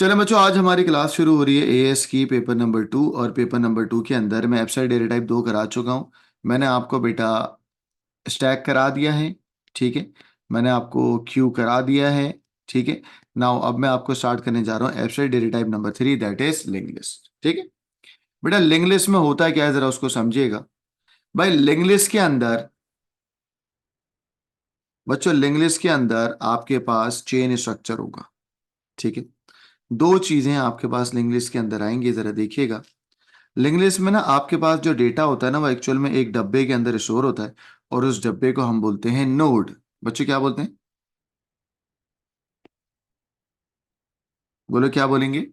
चलो बच्चों, आज हमारी क्लास शुरू हो रही है एएस की पेपर नंबर 2। और पेपर नंबर 2 के अंदर मैं एप्साइड डेटा टाइप 2 करा चुका हूँ। मैंने आपको बेटा स्टैक करा दिया है, ठीक है। मैंने आपको क्यू करा दिया है, ठीक है। नाउ अब मैं आपको स्टार्ट करने जा रहा हूँ एप्साइड data type number 3, that is link list, ठीक है। बेटा लिंक लिस्ट में होता है क्या है, जरा उसको समझिएगा। भाई लिंक लिस्ट के अंदर, बच्चों लिंक लिस्ट के अंदर आपके पास चेन स्ट्रक्चर होगा, ठीक है। दो चीजें आपके पास लिंक लिस्ट के अंदर आएंगी, जरा देखिएगा। लिंक लिस्ट में ना आपके पास जो डेटा होता है ना, वो एक्चुअल में एक डब्बे के अंदर स्टोर होता है, और उस डब्बे को हम बोलते हैं नोड। बच्चों क्या बोलते हैं, बोलो क्या बोलेंगे?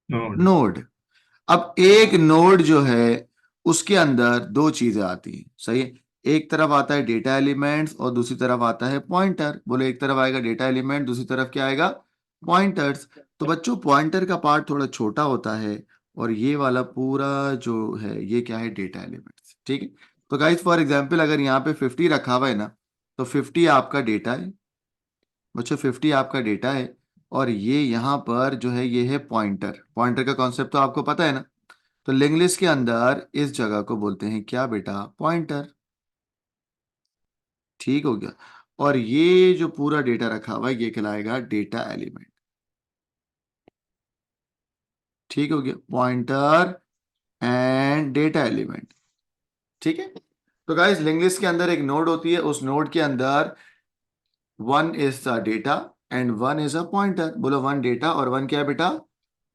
नोड। नोड। अब एक नोड जो है उसके अंदर दो चीजें आती हैं, सही है। एक तरफ आता है डेटा एलिमेंट्स और दूसरी तरफ आता है पॉइंटर। बोलो, एक तरफ आएगा डेटा एलिमेंट, दूसरी तरफ क्या आएगा? पॉइंटर्स। तो बच्चों पॉइंटर का पार्ट थोड़ा छोटा होता है, और ये वाला पूरा जो है ये क्या है? डेटा एलिमेंट्स, ठीक है। तो गाइस फॉर एग्जांपल अगर यहाँ पे 50 रखा हुआ है ना, तो 50 आपका डेटा है। बच्चों 50 आपका डेटा है, और ये यहाँ पर जो है ये है पॉइंटर। पॉइंटर का कॉन्सेप्ट तो आपको पता है ना। तो लिंक लिस्ट के अंदर इस जगह को बोलते हैं क्या बेटा? पॉइंटर। ठीक हो गया। और ये जो पूरा डेटा रखा हुआ है ये कहलाएगा डेटा एलिमेंट। ठीक हो गया, पॉइंटर एंड डेटा एलिमेंट, ठीक है। तो गाइस लिंक लिस्ट के अंदर एक नोड होती है, उस नोड के अंदर one is the data and one is a pointer. बोलो, वन डेटा और वन क्या है बेटा?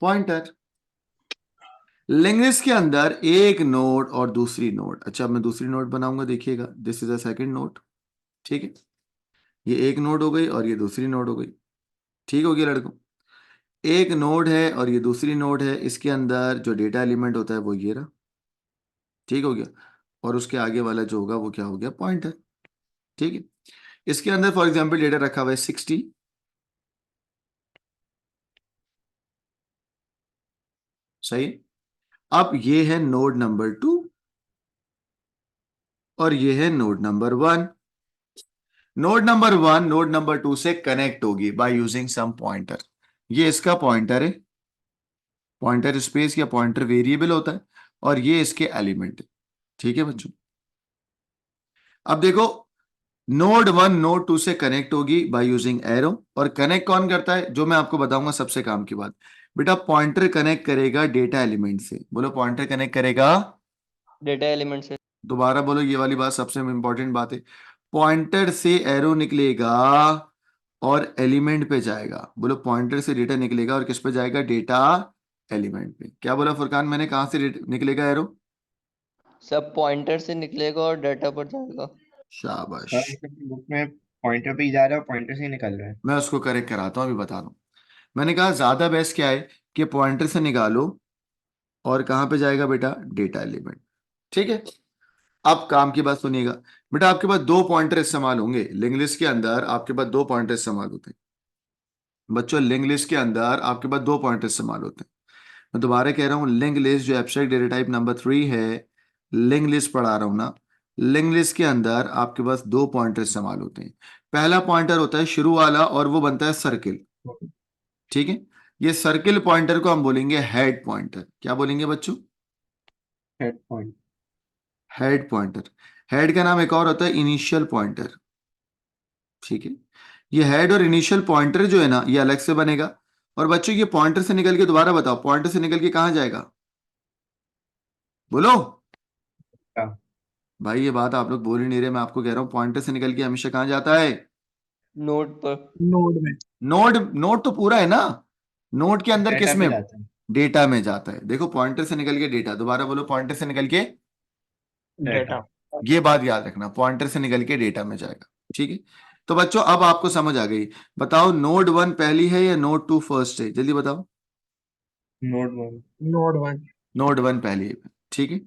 पॉइंटर। लिंक लिस्ट के अंदर एक नोड और दूसरी नोड। अच्छा, अब मैं दूसरी नोड बनाऊंगा, देखिएगा। This is a second node, ठीक है। ये एक नोड हो गई और ये दूसरी नोड हो गई। ठीक हो गया लड़कों? एक नोड है और ये दूसरी नोड है, इसके अंदर जो डेटा एलिमेंट होता है वो ये रहा। ठीक हो गया। और उसके आगे वाला जो होगा वो क्या हो गया? पॉइंटर, ठीक है। इसके अंदर फॉर एग्जांपल डेटा रखा हुआ है 60, सही। अब ये है नोड नंबर 2 और ये है node number 1। Node number 1 node number 2 से कनेक्ट होगी बाय यूजिंग सम पॉइंटर। ये इसका पॉइंटर है, पॉइंटर स्पेस या पॉइंटर वेरिएबल होता है, और ये इसके एलिमेंट है। ठीक है बच्चों, अब देखो, नोड 1 नोड 2 से कनेक्ट होगी बाय यूजिंग एरो। और कनेक्ट कौन करता है, जो मैं आपको बताऊंगा सबसे काम की बात। बेटा पॉइंटर कनेक्ट करेगा डेटा एलिमेंट से। बोलो, पॉइंटर कनेक्ट करेगा। डेटा एलिमेंट से। दोबारा बोलो, ये वाली बात सबसे इंपॉर्टेंट बात है। पॉइंटर से एरो निकलेगा और एलिमेंट पे जाएगा। बोलो, पॉइंटर से डेटा निकलेगा और किस पे जाएगा? डेटा एलिमेंट पे। क्या बोला फुरकान मैंने, कहां से निकलेगा एरो? सब पॉइंटर से निकलेगा और डाटा पर जाएगा। शाबाश। सर आपकी बुक में पॉइंटर पे ही जा रहा है और पॉइंटर से ही निकल रहा है। मैं उसको करेक्ट कराता हूं, अभी बता रहा हूं। मैंने कहा ज्यादा बेस्ट क्या है कि पॉइंटर से निकालो और कहां पे जाएगा बेटा? डेटा एलिमेंट, ठीक है। अब काम की बात सुनिएगा। बेटा आपके पास दो पॉइंटर इस्तेमाल होंगे लिंक लिस्ट के अंदर, आपके पास दो पॉइंटर इस्तेमाल होते हैं। बच्चों लिंक लिस्ट के अंदर आपके पास दो पॉइंटर इस्तेमाल होते हैं। मैं दोबारा कह रहा हूं, लिंक लिस्ट जो एब्स्ट्रैक्ट डेटा टाइप नंबर 3 है, लिंक लिस्ट पढ़ा रहा हूं ना। लिंक लिस्ट के अंदर आपके पास दो पॉइंटर इस्तेमाल होते हैं। पहला पॉइंटर होता है शुरू वाला, और वो बनता है सर्किल, ठीक है। ये सर्किल पॉइंटर को हम बोलेंगे हेड पॉइंटर। क्या बोलेंगे बच्चों? Head point. Head pointer. Head का नाम एक और होता है इनिशियल पॉइंटर, ठीक है। ये हेड और इनिशियल पॉइंटर जो है ना, ये अलग से बनेगा। और बच्चों ये पॉइंटर से निकल के, दोबारा बताओ, पॉइंटर से निकल के कहां जाएगा? बोलो। का भाई ये बात आप लोग बोल ही नहीं रहे, मैं आपको कह रहा हूं पॉइंटर से निकल के हमेशा कहां जाता है? नोट पर। नोड में नोड। नोड तो पूरा है ना। नोड के अंदर डाटा किस पे में? जाता है। डेटा में जाता है। देखो पॉइंटर से निकल के डेटा, दोबारा बोलो, पॉइंटर से निकल के। डाटा। डाटा। ये बात याद रखना, पॉइंटर से निकल के डेटा में जाएगा, ठीक है। तो बच्चों अब आपको समझ आ गई। बताओ नोड 1 पहली है या नोड 2 फर्स्ट है? जल्दी बताओ। Node one. Node one. Node 1 पहली है, ठीक है।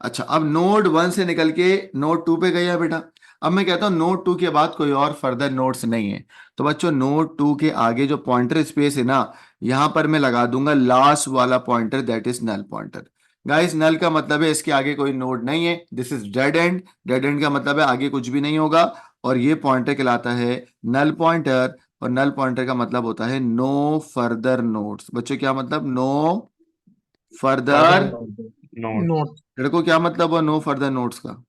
अच्छा, अब नोड 1 से निकल के नोड 2 पे गया बेटा। अब मैं कहता हूं नोड 2 के बाद कोई और फर्दर नोड्स नहीं है। तो बच्चों नोड 2 के आगे जो पॉइंटर स्पेस है ना, यहां पर मैं लगा दूंगा लास्ट वाला pointer, that is null pointer. Guys null का मतलब है इसके आगे कोई नोड नहीं है, this is dead end. Dead end का मतलब है आगे कुछ भी नहीं होगा, और ये पॉइंटर कहलाता है नल पॉइंटर। और नल पॉइंटर का मतलब होता है नो फर्दर नोट्स। बच्चों क्या मतलब नो फर्दर? नोट। नोट लड़कों क्या मतलब हुआ नो फर्दर नोट्स का?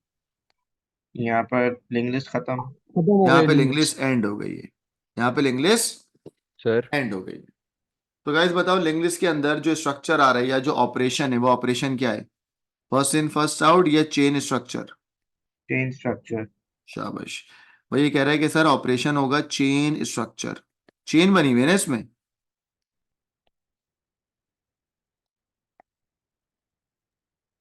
यहाँ पर लिंक लिस्ट खत्म। खत्म हो यहाँ गए पे लिंक्स। लिंग्लिश एंड हो गई है, यहाँ पे लिंग्लिश सर एंड हो गई है। तो गाइस बताओ लिंग्लिश के अंदर जो स्ट्रक्चर आ रहा है या जो ऑपरेशन है वो ऑपरेशन क्या है? फर्स्ट इन फर्स्ट आउट या चेन स्ट्रक्चर? Chain structure. शाबाश। भाई ये कह रहा है कि सर ऑपरेशन होगा चेन स्ट्रक्चर। चेन बनी हुई है ना इसमें।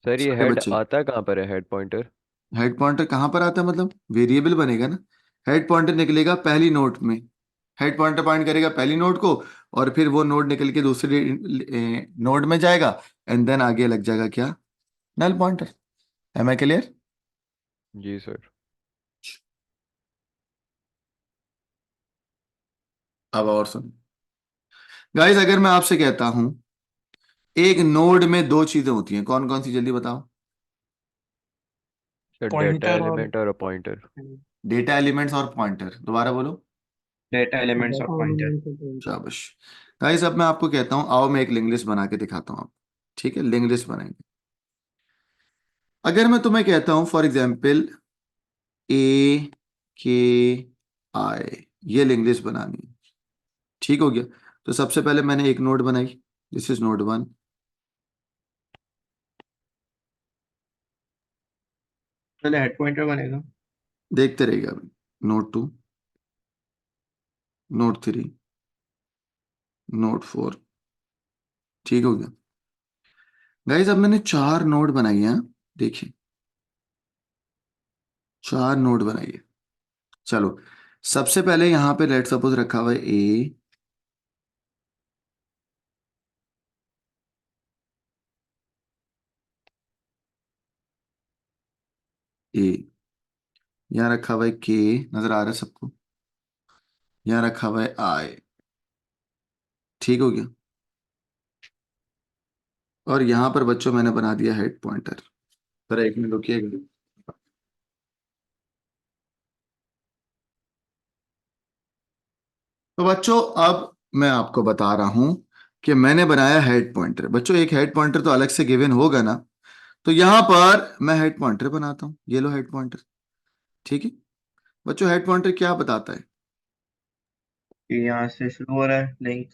सर ये सारे हेड बच्चे, आता है कहाँ पर है हेड पॉइंटर? हेड पॉइंटर कहाँ पर आता है मतलब वेरिएबल बनेगा ना। हेड पॉइंटर निकलेगा पहली नोट में। हेड पॉइंटर पॉइंट करेगा पहली नोट को, और फिर वो नोट निकल के दूसरी नोड में जाएगा, एंड देन आगे लग जाएगा क्या? Null pointer. Am I clear? जी सर। अब और सुन गाइस, अगर मैं आपसे कहता हूं एक नोड में दो चीजें होती हैं, कौन कौन सी जल्दी बताओ? सर डेटा पॉइंटर और एलिमेंट और पॉइंटर। डेटा एलिमेंट्स और पॉइंटर। दोबारा बोलो। डेटा एलिमेंट्स और पॉइंटर। शाबाश। गाइस अब मैं आपको कहता हूं, आओ मैं एक लिंक लिस्ट बना के दिखाता हूं आपको। ठीक है, लिंक लिस्ट बनाएंगे। अगर मैं तुम्हें कहता हूं फॉर एग्जाम्पल ए के आई, ये लिंक लिस्ट बनानी है, ठीक हो गया। तो सबसे पहले मैंने एक नोड बनाई, दिस इज नोड 1। पहले हेड पॉइंटर बनेगा। देखते रहिएगा अभी। नोड 2, नोड 3, नोड 4, ठीक हो गया। गाइस अब मैंने 4 नोड बनाई हैं, देखिए 4 नोड बनाइए। चलो सबसे पहले यहां पे लेट सपोज रखा हुआ है ए, ए यहाँ रखा हुआ है के, नजर आ रहा है सबको? यहाँ रखा हुआ है आई, ठीक हो गया। और यहां पर बच्चों मैंने बना दिया हेड पॉइंटर। जरा एक मिनट रुकिएगा। तो बच्चों अब मैं आपको बता रहा हूं कि मैंने बनाया हेड पॉइंटर। बच्चों एक हेड पॉइंटर तो अलग से गिवन होगा ना, तो यहां पर मैं हेड पॉइंटर बनाता हूं। ये लो हेड पॉइंटर, ठीक है। बच्चों हेड पॉइंटर क्या बताता है? कि यहाँ से शुरू हो रहा है लिंक।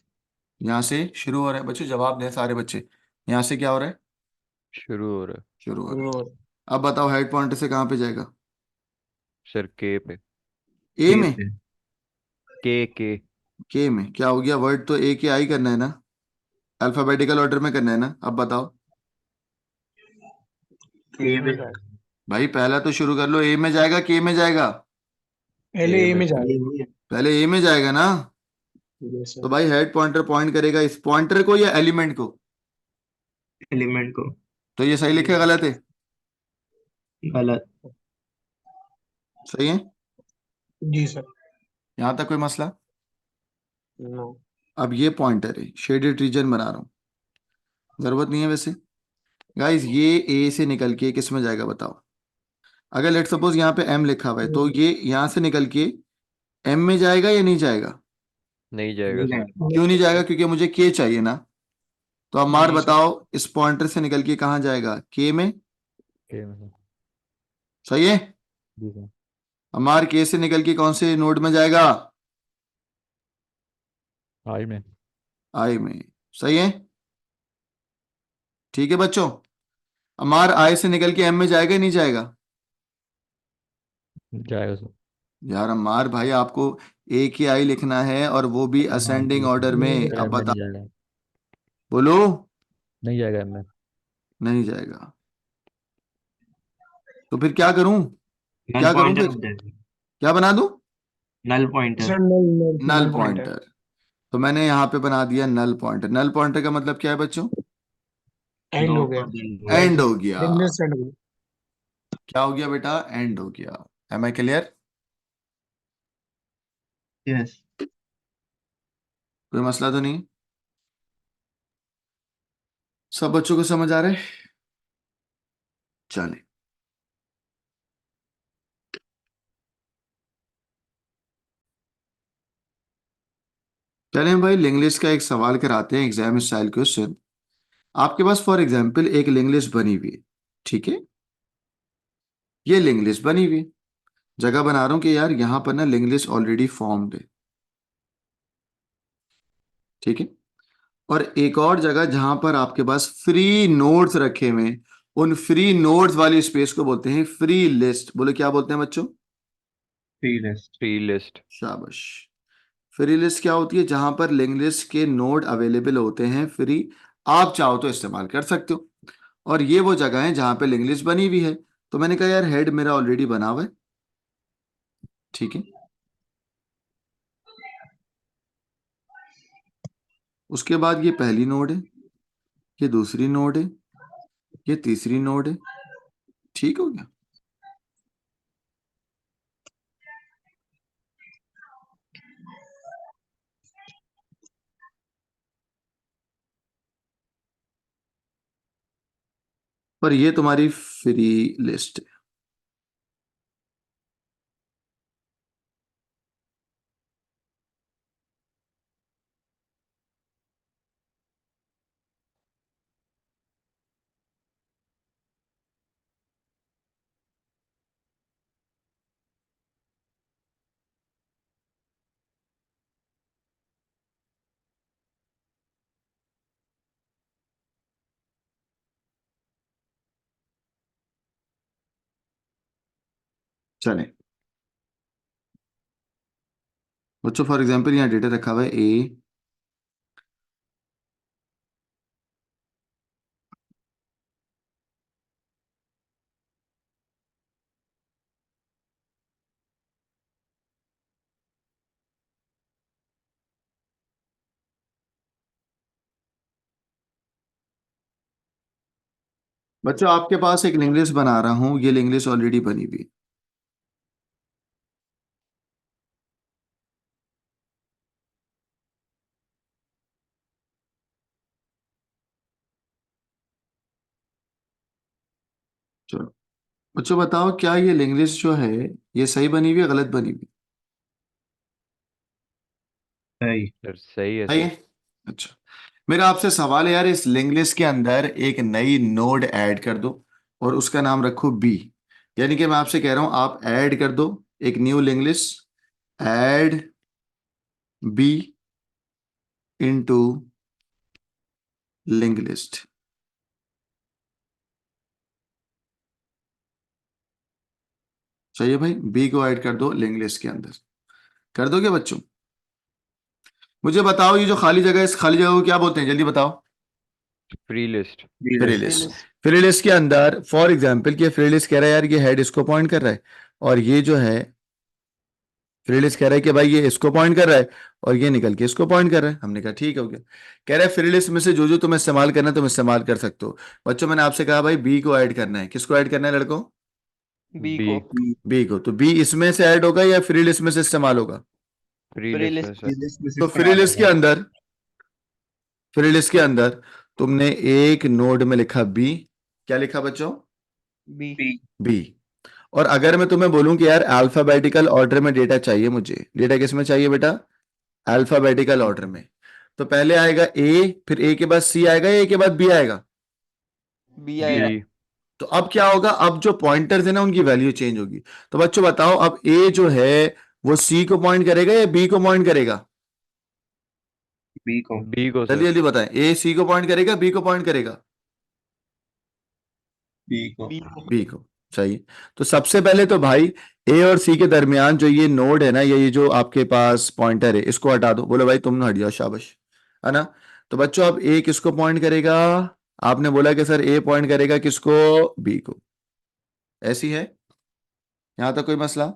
यहां से शुरू हो रहा है। बच्चों जवाब दें सारे बच्चे, यहां से क्या हो रहा है? शुरू हो रहा है। शुरू हो रहा है। अब बताओ हेड पॉइंटर से कहां पे जाएगा? सर के पे। ए के में? पे। के। के में क्या हो गया? वर्ड तो ए के आई करना है ना, अल्फाबेटिकल ऑर्डर में करना है ना। अब बताओ के पे। भाई, पहला तो शुरू कर लो। ए में जाएगा के में जाएगा? पहले ए में जाएगा। पहले ए में जाएगा ना। तो भाई हेड पॉइंटर पॉइंट करेगा इस पॉइंटर को या एलिमेंट को? एलिमेंट को। तो ये सही लिखे गलत है? गलत। सही है। जी सर। यहां तक कोई मसला? नो। अब ये पॉइंटर है, शेडेड रीजन बना रहा हूं, जरूरत नहीं है वैसे। गाइस ये ए से निकल के किस में जाएगा बताओ? अगर लेट सपोज यहाँ पे एम लिखा हुआ है, तो ये यहां से निकल के एम में जाएगा या नहीं जाएगा? नहीं जाएगा नहीं सर। जाएगा। क्यों नहीं जाएगा? क्योंकि मुझे के चाहिए ना। तो अब मार जी सर। बताओ इस पॉइंटर से निकल के कहाँ जाएगा? के में। के में सर। सही है। जी सर। अब मार के से निकल के कौन से नोड में जाएगा? आई में। आई में। सही है। ठीक है बच्चों। अब मार आई से निकल के एम में जाएगा या नहीं जाएगा? जाएगा सर। यार अम्मार भाई, आपको ए की आई लिखना है और वो भी असेंडिंग ऑर्डर में। अब बता, नहीं जाएगा। बोलो। नहीं जाएगा एम में। नहीं जाएगा। तो फिर क्या करूं? नल क्या करूं पॉइंटर फिर? बन जाएगा। क्या बना दूं? Null pointer. Sir null null null null pointer. Pointer. तो मैंने यहाँ पे बना दिया नल पॉइंटर। नल पॉइंटर का मतलब क्या है बच्चों? एंड हो नोड गया। को end हो एंड हो गया। लिंक्स एंड हो गया। क्या हो गया बेटा? एंड हो गया। Am I clear? गया। यस। कोई मसला तो नहीं? सब बच्चों को समझ आ रहा है? चले। चलें भाई, लिंग्लिश का एक सवाल कराते हैं, एग्जाम स्टाइल क्वेश्चन। आपके पास फॉर एग्जाम्पल एक लिंग्लिश बनी हुई है, ठीक है, ये लिंग्लिश बनी हुई है, जगह बना रहा हूं कि यार यहां पर ना लिंग्लिश ऑलरेडी फॉर्म्ड है, ठीक है। और एक और जगह जहां पर आपके पास फ्री नोट्स रखे हुए हैं, उन फ्री नोट्स वाली स्पेस को बोलते हैं फ्री लिस्ट। बोले क्या बोलते हैं बच्चों? Free list. Free list. शाबाश। फ्री लिस्ट क्या होती है? जहां पर लिंग्लिस्ट के नोड अवेलेबल होते हैं फ्री, आप चाहो तो इस्तेमाल कर सकते हो। और ये वो जगह है जहां पे लिंग्लिस्ट बनी हुई है। तो मैंने कहा यार हेड मेरा ऑलरेडी बना हुआ है, ठीक है। उसके बाद ये पहली नोड है, ये दूसरी नोड है, ये तीसरी नोड है, ठीक हो गया। पर ये तुम्हारी फ्री लिस्ट है। चलें बच्चों, फॉर एग्जाम्पल यहाँ डेटा रखा हुआ है ए, बच्चों आपके पास एक लिंग्लिश बना रहा हूं, ये लिंग्लिश ऑलरेडी बनी हुई है। चलो बच्चों बताओ, क्या ये लिंग्लिश जो है ये सही बनी हुई है गलत बनी हुई? सही। सर सही है सही सर। है। अच्छा, मेरा आपसे सवाल है यार, इस लिंग्लिश के अंदर एक नई नोड ऐड कर दो और उसका नाम रखो बी। यानी कि मैं आपसे कह रहा हूं आप ऐड कर दो एक new link list, add B into link list. चाहिए भाई, बी को ऐड कर दो लिंक लिस्ट के अंदर। कर दोगे बच्चों? मुझे बताओ ये जो खाली जगह है, इस खाली जगह को क्या बोलते हैं? जल्दी बताओ। Free list. Free free list. List. Free list के अंदर फॉर एग्जाम्पल कि फ्री लिस्ट कह रहा है यार ये हेड इसको पॉइंट कर रहा है, और ये जो है फ्री लिस्ट कह रहा है कि भाई ये इसको पॉइंट कर रहा है और ये निकल के इसको पॉइंट कर रहा है। हमने कहा ठीक हो गया। कह रहा है फ्री लिस्ट में से जो जो तुम इस्तेमाल करना है तुम इस्तेमाल कर सकते हो। बच्चों मैंने आपसे कहा भाई बी को ऐड करना है, किसको ऐड करना है लड़कों? B B. को। बी को। तो बी इसमें से ऐड होगा या फ्री लिस्ट में से इस्तेमाल होगा? फ्री फ्री लिस्ट में लिस्ट। सर। फ्री लिस्ट में से तो फ्री इस्तेमाल लिस्ट के होगा। अंदर, फ्री लिस्ट के अंदर तुमने एक नोड में लिखा बी। क्या लिखा बच्चों? बी। बी। बी। और अगर मैं तुम्हें बोलूं कि यार अल्फाबेटिकल ऑर्डर में डेटा चाहिए, मुझे डेटा किस में चाहिए बेटा? अल्फाबेटिकल ऑर्डर में। तो पहले आएगा ए, फिर ए के बाद सी आएगा या ए के बाद बी आएगा? बी आएगा। बी। तो अब क्या होगा? अब जो पॉइंटर्स है ना उनकी वैल्यू चेंज होगी। तो बच्चों बताओ अब ए जो है वो सी को पॉइंट करेगा या बी को पॉइंट करेगा? बी को। बी को जल्दी सर। जल्दी बताएं, ए सी को पॉइंट करेगा बी को पॉइंट करेगा? बी को। बी को। बी को। सही। तो सबसे पहले तो भाई ए और सी के दरमियान जो ये नोड है ना, ये जो आपके पास पॉइंटर है इसको हटा दो। बोलो भाई तुम हट जाओ, शाबाश, है ना। तो बच्चों अब ए किसको पॉइंट करेगा? आपने बोला कि सर ए पॉइंट करेगा किसको? बी को। ऐसी है यहां तक कोई मसला?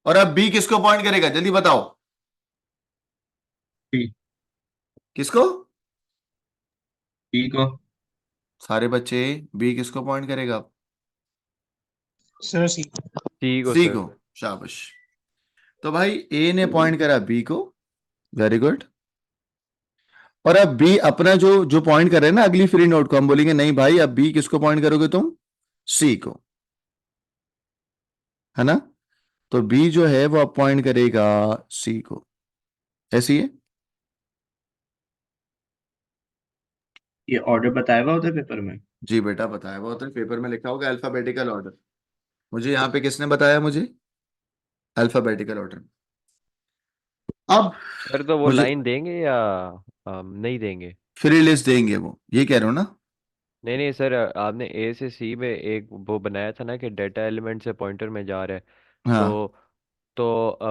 और अब बी किसको पॉइंट करेगा जल्दी बताओ? बी। किसको? बी को। सारे बच्चे, बी किसको पॉइंट करेगा? सर सी। सी को सी सर। को। शाबाश। तो भाई ए ने पॉइंट करा बी को, वेरी गुड। और अब बी अपना जो जो पॉइंट कर रहे हैं ना अगली फ्री नोड को, हम बोलेंगे नहीं भाई अब बी किसको पॉइंट करोगे तुम? सी को, है ना। तो बी जो है वो अब पॉइंट करेगा सी को। ऐसी है। ये ऑर्डर बताया हुआ होता है पेपर में? जी बेटा बताया हुआ होता है, पेपर में लिखा होगा अल्फाबेटिकल ऑर्डर। मुझे यहाँ पे किसने बताया? मुझे अल्फाबेटिकल ऑर्डर। अब सर तो वो मुझे लाइन देंगे या नहीं देंगे? फ्री लिस्ट देंगे, वो ये कह रहे हो ना? नहीं नहीं सर, आपने ए से सी में एक वो बनाया था ना कि डाटा एलिमेंट से पॉइंटर में जा रहा है। हाँ तो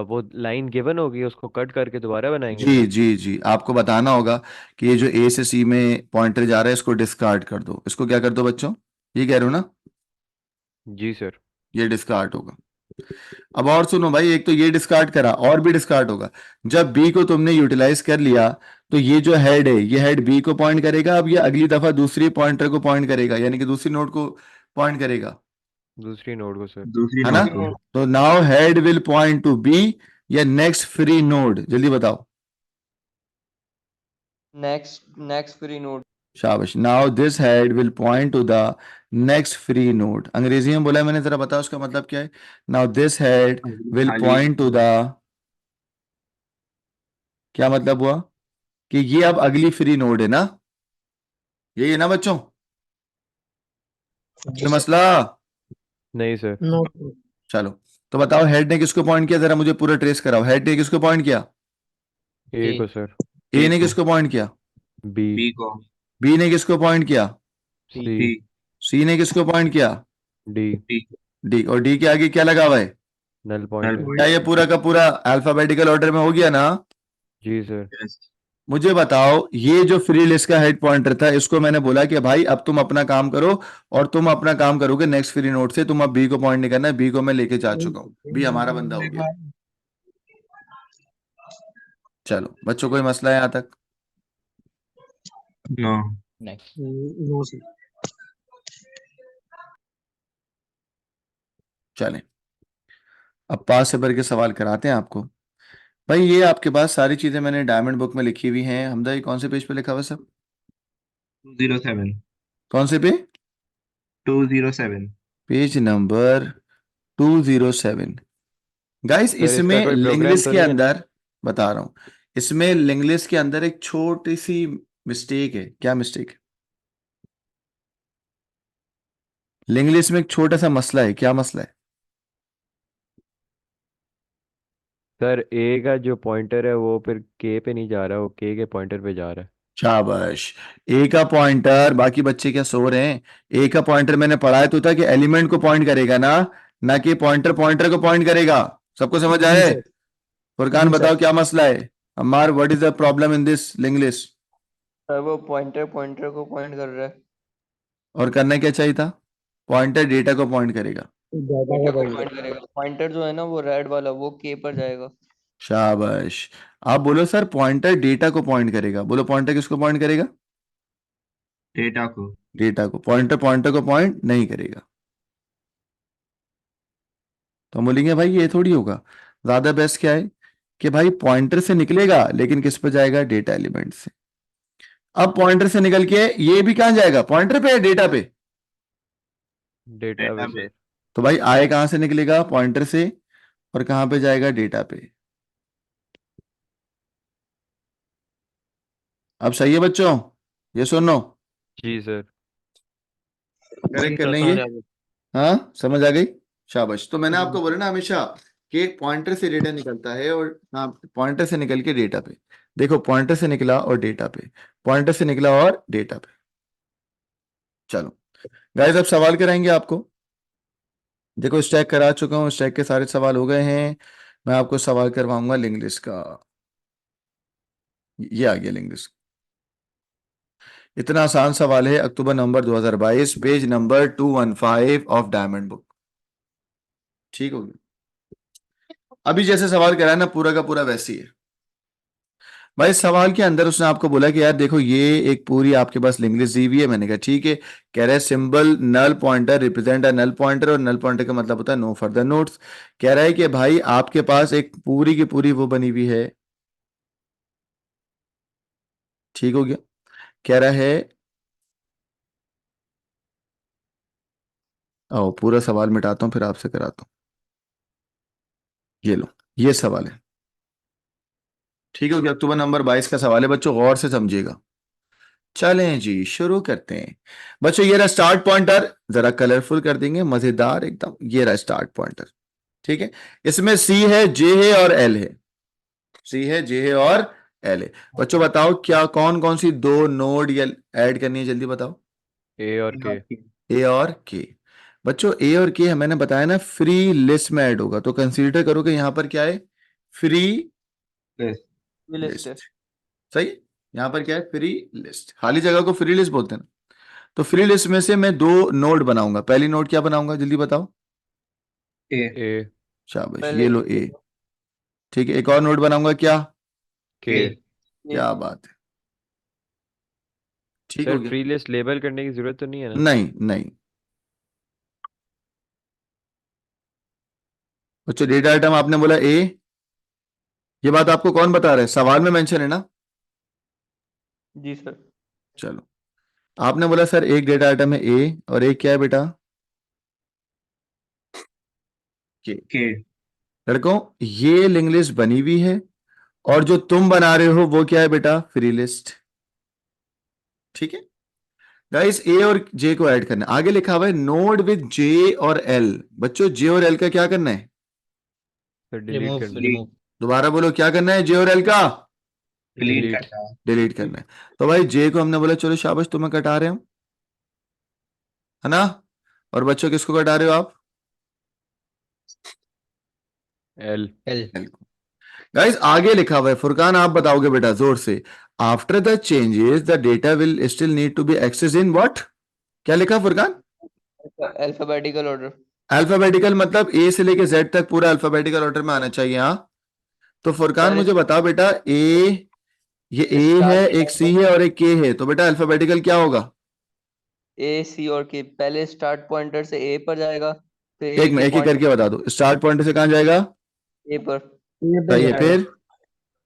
वो लाइन गिवन होगी, उसको कट करके दोबारा बनाएंगे जी सर? जी जी, आपको बताना होगा कि ये जो ए से सी में पॉइंटर जा रहा है इसको डिस्कार्ड कर दो, इसको क्या कर दो बच्चों? ये कह रहे हो ना? जी सर। ये डिस्कार्ड होगा। अब और सुनो भाई, एक तो ये डिस्कार्ड करा, और भी डिस्कार्ड होगा। जब बी को तुमने यूटिलाइज कर लिया तो ये जो हेड है ये हेड बी को पॉइंट करेगा, अब ये अगली दफा दूसरी पॉइंटर को पॉइंट करेगा, यानी कि दूसरी नोड को पॉइंट करेगा, दूसरी नोड को सर। दूसरी है ना? नोट को। तो now head will point to B या नेक्स्ट फ्री नोड, जल्दी बताओ। Next free node. शाबाश। Now this head will point to the next free node. अंग्रेजी में बोला है मैंने, जरा बताओ उसका मतलब क्या है? नाउ दिस हेड अगली विल खाली। पॉइंट टू द, क्या मतलब हुआ? कि ये अब अगली फ्री नोड है ना? यही है ना बच्चों? जी कोई सर। मसला? नहीं सर। नो। चलो, तो बताओ हेड ने किसको पॉइंट किया, जरा मुझे पूरा ट्रेस कराओ। हेड ने किसको पॉइंट किया? ए ए। को सर। ए ए ने को। किसको पॉइंट किया? बी। बी को। बी ने किसको पॉइंट किया? सी। सी। सी ने किसको पॉइंट किया? डी। डी। डी। और डी के आगे क्या लगा हुआ है? नल नल पॉइंट है। क्या ये पूरा का पूरा अल्फाबेटिकल ऑर्डर में हो गया ना? जी सर। पॉइंट। मुझे बताओ, ये जो फ्री लिस्ट का हेड पॉइंटर था इसको मैंने बोला कि भाई अब तुम अपना काम करो, और तुम अपना काम करोगे नेक्स्ट फ्री नोड से, तुम अब बी को पॉइंट नहीं करना है, बी को मैं लेके जा चुका हूं, बी हमारा बंदा हो गया। चलो बच्चों, कोई मसला है यहां तक? नो। नेक्स्ट। No sir. चलें, अब पास से भर के सवाल कराते हैं आपको। भाई ये आपके पास सारी चीजें मैंने डायमंड बुक में लिखी हुई हैं। हमदा, ये कौन से पेज पे लिखा हुआ है सब? 207। कौन से पे? 207। Page number 207। गाइस सर इसका इसमें कोई प्रोग्राम लिंग्लिश तो के नहीं है ना? अंदर, बता रहा हूं, इसमें लिंग्लिश के अंदर एक छोटी सी मिस्टेक है। क्या मिस्टेक है? लिंग्लिश में एक छोटा सा मसला है। क्या मसला है? सर ए का जो पॉइंटर है वो फिर के पे नहीं जा रहा, वो के पॉइंटर पे जा रहा है। शाबाश। ए का पॉइंटर, बाकी बच्चे क्या सो रहे हैं? ए का पॉइंटर मैंने पढ़ाया तो था कि एलिमेंट को पॉइंट करेगा ना, ना कि पॉइंटर पॉइंटर को पॉइंट करेगा। सबको समझ जी आए? सर। फुरकान जी बताओ सर। क्या मसला है? Ammar, what is the problem in this link list? Sir वो पॉइंटर पॉइंटर को पॉइंट कर रहा है। और करना क्या चाहिए था? पॉइंटर डेटा को पॉइंट करेगा। डाटा डेटा का को पॉइंट। पॉइंट करेगा, पॉइंटर जो है ना वो रेड वाला वो के पर जाएगा। शाबाश। आप बोलो सर पॉइंटर डेटा को पॉइंट करेगा। बोलो पॉइंटर किसको पॉइंट करेगा? डेटा को। डेटा को। पॉइंटर पॉइंटर को पॉइंट नहीं करेगा। तो हम बोलेंगे भाई ये थोड़ी होगा। ज्यादा बेस्ट क्या है कि भाई पॉइंटर से निकलेगा लेकिन किस पे जाएगा? डेटा एलिमेंट से। अब पॉइंटर से निकल के ये भी कहां जाएगा? पॉइंटर पे या डेटा पे? डेटा डेटा पे पे। सर। तो भाई आए कहां से? निकलेगा पॉइंटर से। और कहां पे जाएगा? डेटा पे। अब सही है बच्चों? ये सुनो, जी सर। करेक्ट जी कर सर, लेंगे। समझ आ गया। हाँ समझ आ गई। शाबाश। तो मैंने आपको जी बोला ना हमेशा कि पॉइंटर से डेटा निकलता है, और हाँ, पॉइंटर से निकल के डेटा पे। देखो पॉइंटर से निकला और डेटा पे, पॉइंटर से निकला और डेटा पे। चलो गाइस, अब सवाल कराएंगे आपको। देखो स्टैक करा चुका हूँ, स्टैक के सारे सवाल हो गए हैं। मैं आपको सवाल करवाऊंगा लिंग्लिश का। ये आ गया लिंग्लिश। इतना आसान सवाल है। अक्टूबर नवंबर 2022, page number 215 of diamond book. ठीक हो गया? अभी जैसे सवाल कराया ना, पूरा का पूरा वैसे ही है। भाई सवाल के अंदर उसने आपको बोला कि यार देखो ये एक पूरी आपके पास लिंग्लिश दी हुई है। मैंने कहा ठीक है। कह रहा है symbol null pointer represent a null pointer, और नल पॉइंटर का मतलब होता है नो फर्दर नोट्स। कह रहा है कि भाई आपके पास एक पूरी की पूरी वो बनी हुई है। ठीक हो गया? कह रहा है, आओ पूरा सवाल मिटाता हूं फिर आपसे कराता हूं। ये लो, ये सवाल है। ठीक हो गया। अक्टूबर नंबर 22 का सवाल है बच्चों, गौर से समझिएगा। चलें जी, शुरू करते हैं बच्चों। ये रहा स्टार्ट पॉइंटर, जरा कलरफुल कर देंगे, मजेदार एकदम। ये रहा स्टार्ट पॉइंटर, ठीक है। इसमें सी है, जे है और एल है। सी है, जे है और एल है। बच्चों बताओ क्या कौन कौन सी दो नोड या ऐड करनी है, जल्दी बताओ। ए और के। ए और के। बच्चों ए और के मैंने बताया ना फ्री लिस्ट में ऐड होगा, तो कंसीडर करो कि यहां पर क्या है, फ्री लिस्ट। लिस्ट है। लिस्ट। सही है? यहां पर क्या है, फ्री लिस्ट। खाली जगह को फ्री लिस्ट बोलते हैं ना। तो फ्री लिस्ट में से मैं दो नोड बनाऊंगा। पहली नोड क्या बनाऊंगा, जल्दी बताओ। ए। ए शाबाश, पहले ये लो ए। ठीक है, एक और नोड बनाऊंगा, क्या? के। के। क्या बात है, ठीक हो सर गया। फ्री लिस्ट लेबल करने की जरूरत तो नहीं है ना? नहीं नहीं बच्चों, डेटा आइटम आपने बोला ए। ये बात आपको कौन बता रहा है, सवाल में मेंशन है ना। जी सर। चलो, आपने बोला सर एक डेटा आइटम है ए और एक क्या है बेटा, के। के। लड़कों, ये लिंक लिस्ट बनी हुई है और जो तुम बना रहे हो वो क्या है बेटा, फ्री लिस्ट। ठीक है गाइस, ए और जे को ऐड करना है। आगे लिखा हुआ है नोड विद जे और एल। बच्चों जे और एल का क्या करना है, सर डिलीट रिमूव करना। रिमूव दोबारा बोलो, क्या करना है जे और एल का, डिलीट डिलीट। करना है। डिलीट करना है। तो भाई जे को हमने बोला चलो शाबाश तुम्हें कटा रहे हो, है ना। और बच्चों किसको कटा रहे हो आप, एल। एल। एल को। गाइस आगे लिखा हुआ है, फुरकान आप बताओगे बेटा जोर से। After the changes the data will still need to be access in what, क्या लिखा फुरकान? Alphabetical order. अल्फाबेटिकल मतलब ए से लेके जेड तक पूरा अल्फाबेटिकल ऑर्डर में आना चाहिए, हाँ। तो फुरकान सर मुझे बताओ बेटा, ए, ये ए है, एक सी स्टार्ट है और एक के है, तो बेटा अल्फाबेटिकल क्या होगा? ए सी और के। पहले स्टार्ट पॉइंटर से ए पर जाएगा, फिर ए एक के में एक ही करके पॉइंटर बता दो, स्टार्ट पॉइंट से कहां जाएगा? ए पर। ये पे सही है, जाएगा।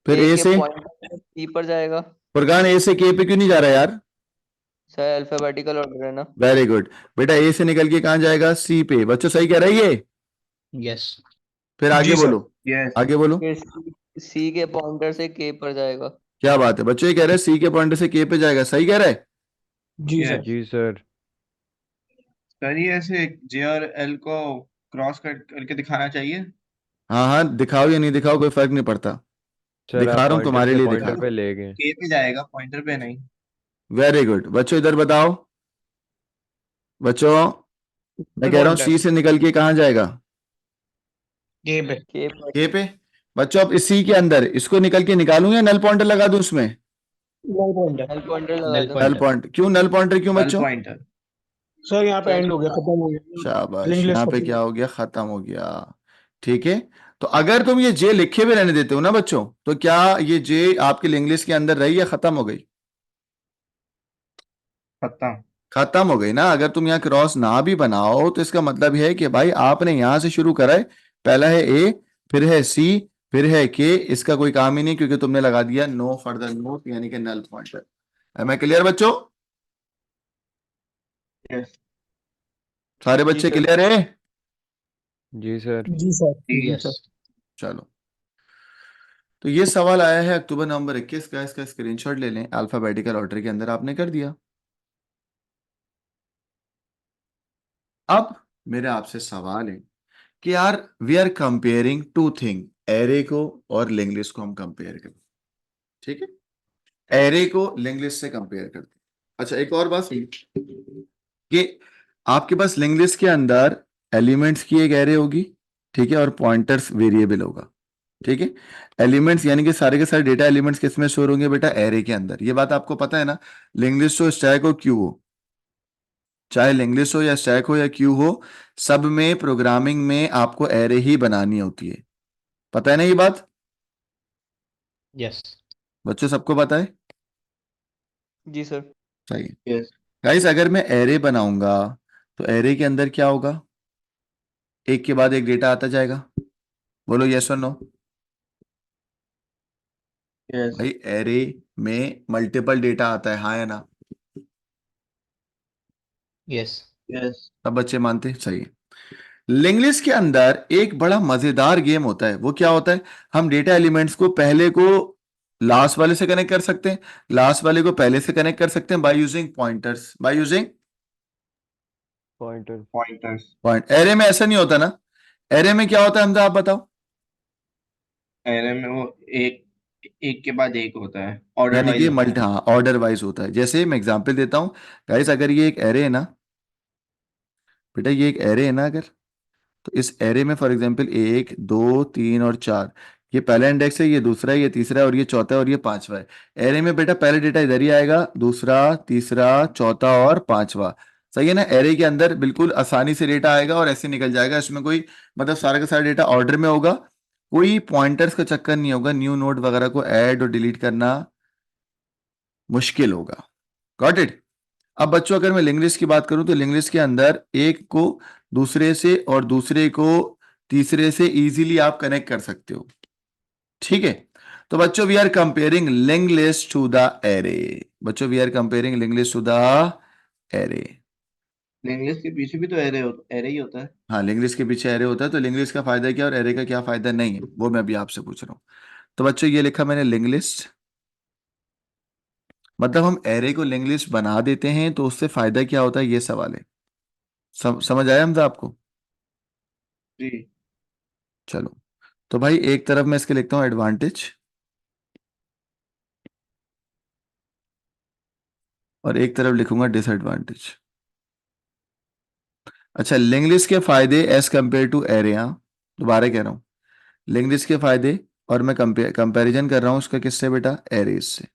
फिर ए ए के से, पॉइंटर से सी पर जाएगा। फुरकान ए से के पे क्यों नहीं जा रहा यार? सर अल्फाबेटिकल ऑर्डर है ना। वेरी गुड बेटा, ए से निकल के कहां जाएगा, सी पे। बच्चों सही कह रहा है ये? यस। फिर आगे जी सर। बोलो, यस। आगे बोलो। फिर सी के पॉइंटर से के पर जाएगा। क्या बात है बच्चों, ये कह रहे हैं सी के पॉइंट से के पे जाएगा, सही कह रहा है? जी यस। सर। जी सर। सर ये ऐसे जे और एल को क्रॉस करके दिखाना चाहिए। हाँ हाँ, दिखाओ या नहीं दिखाओ कोई फर्क नहीं पड़ता, सर दिखा आप रहा हूं पॉइंटर तुम्हारे से लिए दिखा पॉइंटर रहा पे हूं। ले गए। के पे जाएगा, पॉइंटर पे नहीं। वेरी गुड बच्चों, इधर बताओ। बच्चों मैं कह रहा हूं पॉइंटर सी से निकल के कहां जाएगा, के पे। के पर। के पे। बच्चों अब इस सी के अंदर इसको निकल के निकालूं या नल पॉइंटर लगा दूं उसमें? Null pointer. एल पॉइंटर लगा नल दो। नल पॉइंट क्यों, नल पॉइंटर क्यों नल बच्चों? पॉइंटर। सर यहाँ पे सर एंड हो गया, खत्म हो गया। शाबाश, लिंक लिस्ट यहाँ पे खत्म। क्या हो गया, खत्म हो गया। ठीक है, तो अगर तुम ये जे लिखे भी रहने देते हो ना बच्चों, तो क्या ये जे आपके इंग्लिश के अंदर रही या खत्म हो गई? खत्म। खत्म हो गई ना। अगर तुम यहाँ क्रॉस ना भी बनाओ तो इसका मतलब है कि भाई आपने यहां से शुरू करा है। पहला है ए, फिर है सी, फिर है के। इसका कोई काम ही नहीं क्योंकि तुमने लगा दिया नो फर्दर नोट, यानी कि null pointer. Am I clear बच्चों? यस। सारे जी बच्चे सर। क्लियर है? जी सर। जी सर। जी यस। सर। चलो, तो ये सवाल आया है अक्टूबर नवंबर 21 का, इसका स्क्रीनशॉट ले लें। अल्फाबेटिकल ऑर्डर के अंदर आपने कर दिया। अब मेरा आपसे सवाल है कि यार we are comparing two thing, array को और लिंक लिस्ट को हम कंपेयर करें। ठीक है, एरे को लिंक लिस्ट से कंपेयर करते हैं। अच्छा एक और बात सुनिए कि आपके पास लिंक लिस्ट के अंदर एलिमेंट्स की एक एरे होगी, ठीक है, और पॉइंटर्स वेरिएबल होगा। ठीक है, एलिमेंट्स यानी कि सारे के सारे डेटा एलिमेंट्स किस में स्टोर होंगे बेटा, एरे के अंदर। ये बात आपको पता है ना। लिंक लिस्ट हो, स्टैक हो, क्यू हो, चाहे लिंक लिस्ट हो या स्टैक हो या क्यू हो, सब में प्रोग्रामिंग में आपको एरे ही बनानी होती है। पता है ना ये बात? यस। बच्चों सबको पता है? जी सर। सही है। यस। गाइस अगर मैं एरे बनाऊंगा तो एरे के अंदर क्या होगा, एक के बाद एक डेटा आता जाएगा। बोलो यस और नो। यस। भाई एरे में मल्टीपल डेटा आता है, हाँ या ना? यस। यस। सब बच्चे मानते हैं, सही है। लिंक लिस्ट के अंदर एक बड़ा मजेदार गेम होता है, वो क्या होता है, हम डेटा एलिमेंट्स को पहले को लास्ट वाले से कनेक्ट कर सकते हैं, लास्ट वाले को पहले से कनेक्ट कर सकते हैं by using pointers, by using pointer. Pointers. Point. Array में ऐसा नहीं होता ना, एरे में क्या होता है हमजा, आप बताओ। एरे में वो एक एक के बाद एक होता है, ऑर्डर यानी वाइज कि होता मल्टी, है। हाँ ऑर्डर वाइज होता है। जैसे मैं एग्जांपल देता हूँ गाइस, अगर ये एक एरे है ना बेटा, ये एक एरे है ना अगर, तो इस एरे में फॉर एग्जांपल 1 2 3 और 4, ये पहला इंडेक्स है, ये दूसरा है, ये तीसरा है, और ये चौथा है, और ये पांचवा है। एरे में बेटा पहले डेटा इधर ही आएगा, दूसरा, तीसरा, चौथा और पांचवा। सही है ना, एरे के अंदर बिल्कुल आसानी से डेटा आएगा और ऐसे निकल जाएगा। इसमें कोई मतलब सारा का सारा डेटा ऑर्डर में होगा, कोई पॉइंटर्स का चक्कर नहीं होगा, न्यू नोड वगैरह को ऐड और डिलीट करना मुश्किल होगा। Got it. अब बच्चों अगर मैं लिंक लिस्ट की बात करूं तो लिंक लिस्ट के अंदर एक को दूसरे से और दूसरे को तीसरे से इजीली आप कनेक्ट कर सकते हो। ठीक है, तो बच्चों we are comparing link list to the array. बच्चों we are comparing link list to the array. Link list के पीछे भी तो एरे ही होता है। हाँ, लिंक लिस्ट के पीछे एरे होता है, तो लिंक लिस्ट का फायदा क्या और एरे का क्या फायदा नहीं है वो मैं अभी आपसे पूछ रहा हूं। तो बच्चों ये लिखा मैंने लिंक लिस्ट, मतलब हम एरे को लिंक लिस्ट बना देते हैं तो उससे फायदा क्या होता है, ये सवाल है। समझ आया हमजा आपको? जी। चलो, तो भाई एक तरफ मैं इसके लिखता हूं एडवांटेज, और एक तरफ लिखूंगा डिसएडवांटेज। अच्छा, लिंक लिस्ट के फायदे एज कंपेयर टू एरे, हाँ दोबारा कह रहा हूं, लिंक लिस्ट के फायदे, और मैं कंपैरिजन कर रहा हूं उसका किससे बेटा, एरेज से।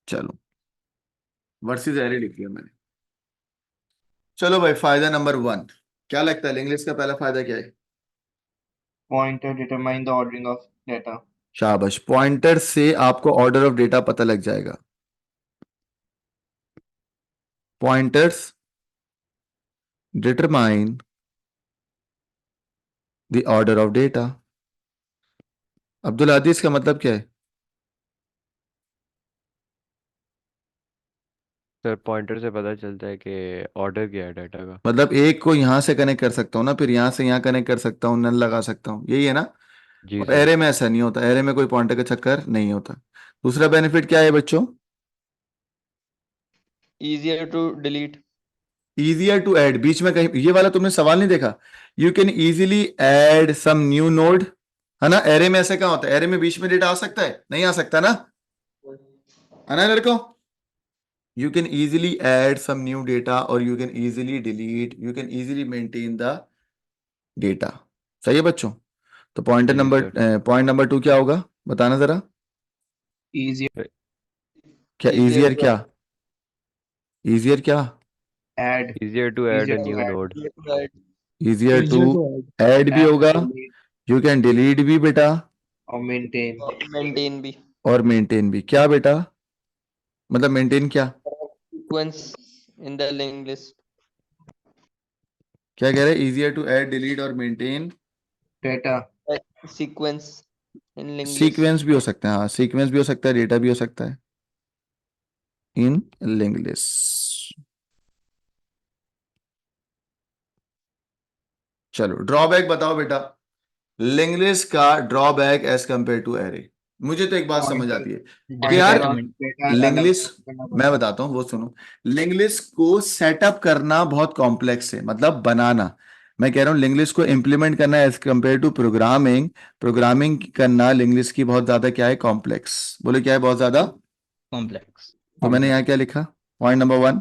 चलो, वर्सेस एरे लिख लिया मैंने। चलो भाई, फायदा नंबर 1, क्या लगता है लिंक लिस्ट का पहला फायदा क्या है? Pointer determine the ordering of data. शाबाश, पॉइंटर से आपको ऑर्डर ऑफ डेटा पता लग जाएगा। Pointers determine the order of data. Abdul आदिज का मतलब क्या है? सर पॉइंटर से पता चलता है कि ऑर्डर क्या है डाटा का। मतलब एक को यहां से कनेक्ट कर सकता हूँ ना, फिर यहां से यहां कनेक्ट कर सकता हूँ, नल लगा सकता हूँ, यही है ना। जी और सर। एरे में ऐसा नहीं होता, एरे में कोई पॉइंटर का चक्कर नहीं होता। दूसरा बेनिफिट क्या है बच्चों? easier to delete। Easier to add, बीच में कहीं ये वाला तुमने सवाल नहीं देखा, you can easily add some new node, है ना। एरे में ऐसे क्या होता है, एरे में बीच में डेटा आ सकता है, नहीं आ सकता ना, है ना लड़कों। You can easily add some new data और you can easily delete, you can easily maintain the data. सही है बच्चों? तो जी सर। पॉइंट नंबर 2 क्या होगा, बताना जरा। इजी क्या easier इजियर, to क्या इजियर, क्या add easier to add a easier to new add node. easier to add, easier to Easier to add. Add भी होगा, डिलीट यू कैन डिलीट भी बेटा, और मेंटेन। और maintain भी। और मेंटेन भी। क्या बेटा, मतलब मेंटेन क्या, Sequence in the linked list। क्या कह रहे हैं? इजियर टू ऐड, डिलीट और maintain data. Sequence in linked list। Sequence भी हो सकता है, हाँ सीक्वेंस भी हो सकता है, डेटा भी हो सकता है इन लिंक लिस्ट। चलो, ड्रॉबैक बताओ बेटा, लिंक लिस्ट का drawback as compare to array. मुझे तो एक बात समझ पॉइंटर आती है कि यार, पॉइंटर और Disagreement. डेटा लिंक अलग लिस्ट, करना मैं पड़ता है। बताता हूँ वो सुनो। लिंक लिस्ट को सेटअप करना बहुत कॉम्प्लेक्स है, मतलब बनाना। मैं कह रहा हूँ लिंक लिस्ट को इंप्लीमेंट करना as compare to programming, programming करना लिंक लिस्ट की बहुत ज्यादा क्या है, कॉम्प्लेक्स। बोले क्या है बहुत ज्यादा? Complex. तो मैंने यहाँ क्या लिखा, point number 1,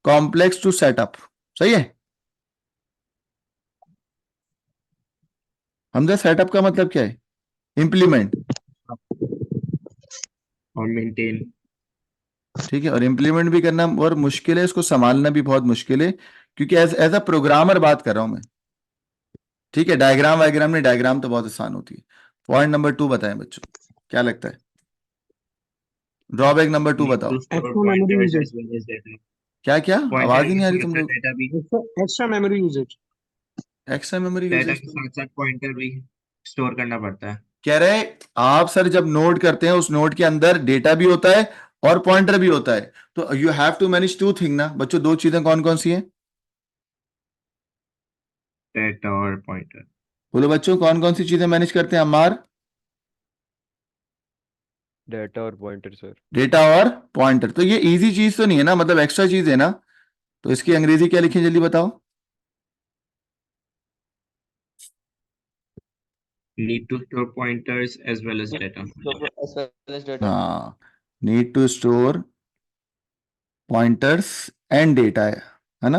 complex to setup. सही है हमजा, सेटअप का मतलब क्या है, इंप्लीमेंट। और मेंटेन। ठीक है, और इम्प्लीमेंट भी करना और मुश्किल है, इसको संभालना भी बहुत मुश्किल है, क्योंकि एज एज अ प्रोग्रामर बात कर रहा हूं मैं। ठीक है, डायग्राम वायग्राम नहीं, डायग्राम तो बहुत आसान होती है। पॉइंट नंबर 2 बताएं बच्चों, क्या लगता है? ड्रॉबैक नंबर 2 नीड बताओ। To store Extra memory pointers usage. As well as data. क्या क्या, पॉइंटर आवाज ही के नहीं आ रही साथ तुम साथ लोग। डेटा भी, Extra memory usage. Extra memory data uses के साथ साथ पॉइंटर भी स्टोर करना पड़ता है। कह रहे आप सर, जब नोड करते हैं उस नोड के अंदर डेटा भी होता है और पॉइंटर भी होता है, तो you have to manage two thing ना बच्चों। दो चीजें कौन कौन सी हैं? डेटा और पॉइंटर। बोलो बच्चों, कौन कौन सी चीजें मैनेज करते हैं अम्मार? डेटा और पॉइंटर सर। डेटा और पॉइंटर, तो ये इजी चीज तो नहीं है ना, मतलब एक्स्ट्रा चीज है ना, तो इसकी अंग्रेजी क्या लिखें जल्दी बताओ। Need to store pointers as well as data. as well as data. हाँ, need to store pointers and data है ना,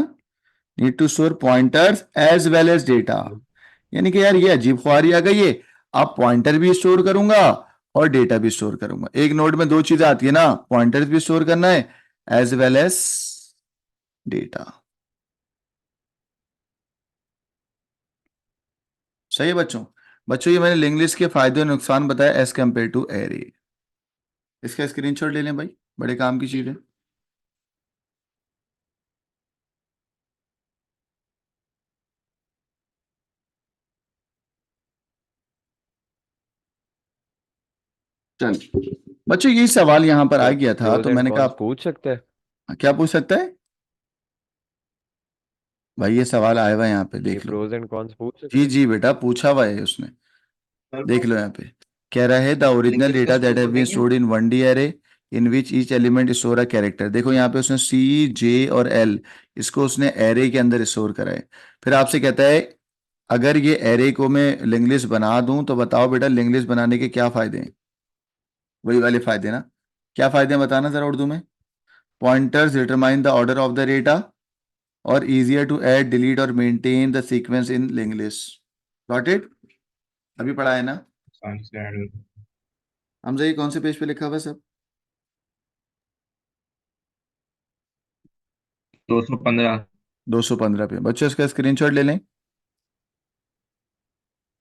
need to store pointers as well as data. यानी कि यार ये अजीब ख्वारी आ गई है, अब पॉइंटर भी स्टोर करूंगा और डेटा भी स्टोर करूंगा। एक नोड में दो चीजें आती है ना, पॉइंटर्स भी स्टोर करना है एज वेल एज डेटा। सही है बच्चों। बच्चों ये मैंने लिंग्विस्टिक्स के फायदे और नुकसान बताया एज कंपेयर टू एरे। इसका स्क्रीनशॉट ले लें भाई, बड़े काम की चीज है। चल बच्चों ये सवाल यहां पर आ सर गया था प्रोज तो एंड मैंने कहा कॉन्स पूछ सकते हैं? क्या पूछ सकता है भाई, ये सवाल आया हुआ है यहाँ पे, ये देख लो। प्रोज एंड कॉन्स पूछ सकते जी हैं? जी बेटा, पूछा हुआ है उसने, सर देख लो यहाँ पे। कह रहा है द ओरिजिनल लिंग्विस्टिक्स का डेटा दैट स्टोर हैव कर बीन देंगे। Stored in one D array in which each element store a character. देखो यहाँ पे उसने सी जे और एल, इसको उसने एरे के अंदर स्टोर करा है। फिर आपसे कहता है अगर ये एरे को मैं लिंग्विस्ट बना दूं तो बताओ बेटा लिंग्विस्ट बनाने के क्या फायदे हैं। वही वाले फायदे ना, क्या फायदे हैं बताना जरा उर्दू में। Pointers determine the order of the data, और easier to add, delete और maintain the sequence in Linglist। Got it? अभी पढ़ा है ना आसानी से ऐड हो। हमजा, ये कौन से पेज पे लिखा हुआ है सब। 215। 215 पे। बच्चों इसका स्क्रीनशॉट ले लें।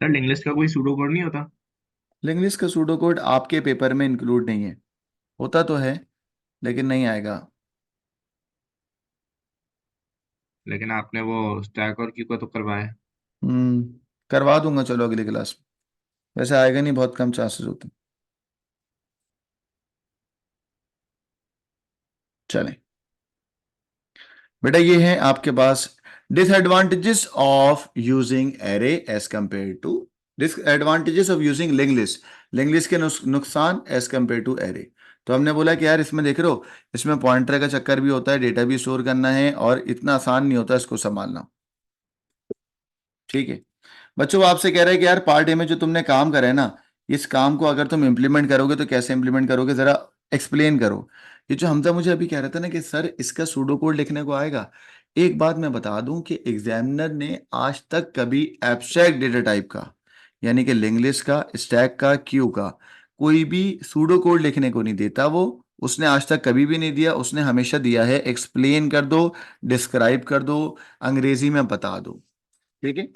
सर लिंग्विस्टिक्स का कोई सूडो कोड नहीं होता? लिंग्विस्ट का सूडो कोड आपके पेपर में इंक्लूड नहीं है, होता तो है लेकिन नहीं आएगा। लेकिन आपने वो स्टैक और क्यू का तो करवाया है। करवा दूंगा चलो अगली क्लास में, वैसे आएगा नहीं, बहुत कम चांसेस होते हैं। चलें बेटा, ये है आपके पास disadvantages of using array as compare to, disadvantages of using link list, link list के नुकसान एज कंपेयर टू एरे। तो हमने बोला कि यार इसमें देख रहे हो, इसमें पॉइंटर का चक्कर भी होता है, डेटा भी स्टोर करना है, और इतना आसान नहीं होता इसको संभालना। ठीक है बच्चों, वो आपसे कह रहे हैं कि यार पार्ट ए में जो तुमने काम करा है ना, इस काम को अगर तुम इम्प्लीमेंट करोगे तो कैसे इम्प्लीमेंट करोगे, जरा एक्सप्लेन करो। ये जो हमजा मुझे अभी कह रहा था ना कि सर इसका सूडो कोड लिखने को आएगा, एक बात मैं बता दूं कि एग्जामिनर ने आज तक कभी एब्स्ट्रैक्ट डेटा टाइप का, यानी कि लिंक लिस्ट का, स्टैक का, क्यू का, कोई भी सूडो कोड लिखने को नहीं देता वो, उसने आज तक कभी भी नहीं दिया। उसने हमेशा दिया है एक्सप्लेन कर दो, डिस्क्राइब कर दो, अंग्रेजी में बता दो। ठीक है,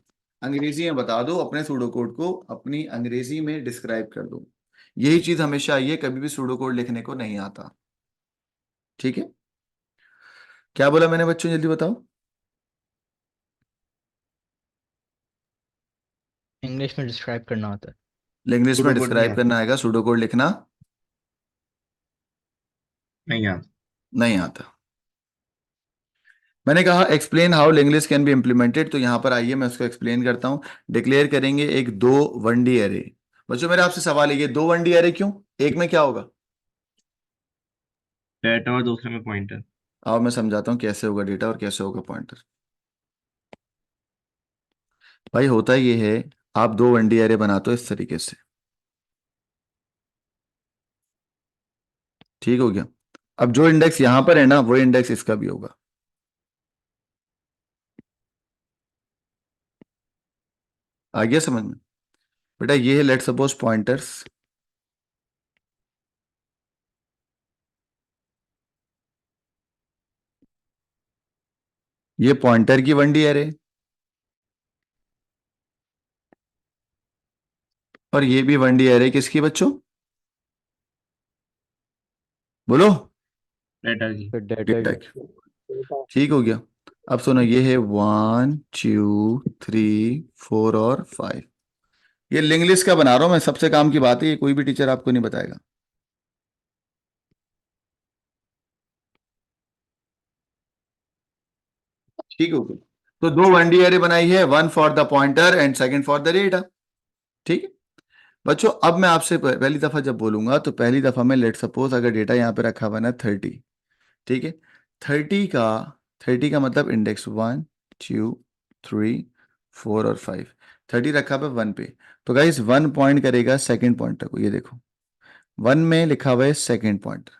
अंग्रेजी में बता दो अपने सूडो कोड को, अपनी अंग्रेजी में डिस्क्राइब कर दो। यही चीज हमेशा आई है, कभी भी सूडो कोड लिखने को नहीं आता। ठीक है, क्या बोला मैंने बच्चों, जल्दी बताओ। इंग्लिश में डिस्क्राइब करना होता है। इंग्लिश में सूडो कोड नहीं डिस्क्राइब आता। करना आएगा, सूडो कोड लिखना नहीं आता। नहीं आता। मैंने कहा explain how linguist can be implemented, तो यहां पर आइए मैं उसको एक्सप्लेन करता हूं। डिक्लेयर करेंगे एक दो वन डी एरे। बच्चों मेरा आपसे सवाल है, ये दो वन डी एरे क्यों, एक में क्या होगा। डेटा और दूसरे में पॉइंटर। आओ मैं समझाता हूँ कैसे होगा डेटा और कैसे होगा पॉइंटर। भाई होता ये है, आप दो वन डी एरे बनाते हो इस तरीके से, ठीक हो गया। अब जो इंडेक्स यहां पर है ना, वो इंडेक्स इसका भी होगा। आ गया समझ में बेटा, ये है लेट सपोज पॉइंटर्स, ये पॉइंटर की वन डी एरे, और ये भी वन डी एरे किसकी बच्चों, बोलो। डेटा की। फिर डेटा डेटा की। की, ठीक हो गया। अब सुनो, ये है 1 2 3 4 और 5। ये लिंक लिस्ट का बना रहा हूं मैं, सबसे काम की बात है, ये कोई भी टीचर आपको नहीं बताएगा। ठीक हो गया, तो दो वन डी एरे बनाई है, one for the pointer and second for the data. ठीक है, बच्चों अब मैं आपसे पहली दफा जब बोलूंगा तो पहली दफा में लेट सपोज अगर डेटा यहाँ पे रखा हुआ है ना 30, ठीक है, 30 का 30 का मतलब इंडेक्स 1 2 3 4 और 5, 30 रखा हुआ है 1 पे। तो गाइस 1 पॉइंट करेगा सेकंड पॉइंटर को, ये देखो 1 में लिखा हुआ है सेकंड पॉइंटर,